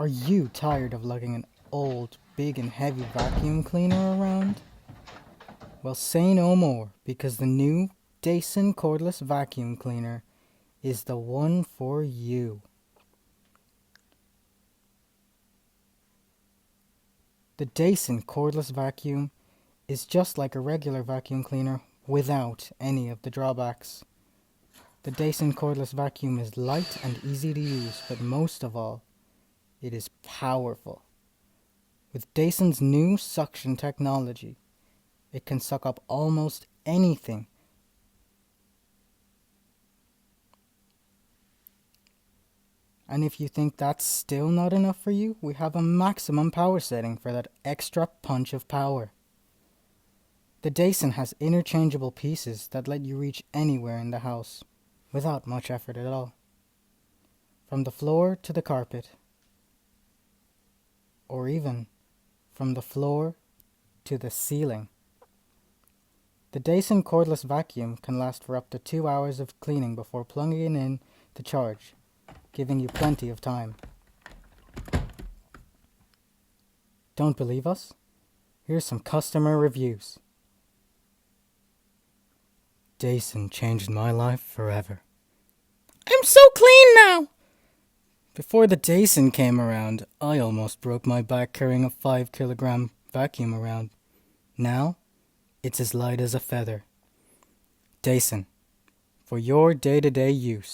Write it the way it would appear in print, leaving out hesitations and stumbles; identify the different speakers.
Speaker 1: Are you tired of lugging an old, big and heavy vacuum cleaner around? Well, say no more, because the new Dayson cordless vacuum cleaner is the one for you. The Dayson cordless vacuum is just like a regular vacuum cleaner without any of the drawbacks. The Dayson cordless vacuum is light and easy to use, but most of all, it is powerful. With Dayson's new suction technology, it can suck up almost anything. And if you think that's still not enough for you, we have a maximum power setting for that extra punch of power. The Dayson has interchangeable pieces that let you reach anywhere in the house without much effort at all. From the floor to the carpet, or even from the floor to the ceiling. The Dayson cordless vacuum can last for up to 2 hours of cleaning before plugging in to charge, giving you plenty of time. Don't believe us? Here's some customer reviews. Dayson changed my life forever. I'm so clean now! Before the Dayson came around, I almost broke my back carrying a 5-kilogram vacuum around. Now, it's as light as a feather. Dayson, for your day-to-day use.